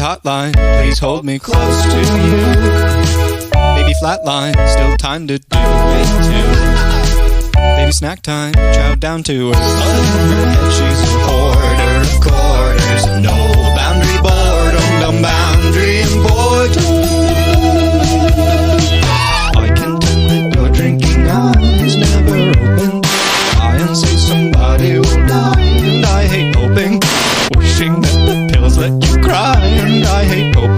hotline, please hold me close to you. Baby flatline, still time to do it too. Baby snack time, chow down to her. Her head, she's a hoarder of quarters. No boundary boredom, no boundary and boredom. I can tell that your drinking eyes never open. I and say somebody will die, and I hate hoping. Wishing that the pills let you cry, and I hate hoping.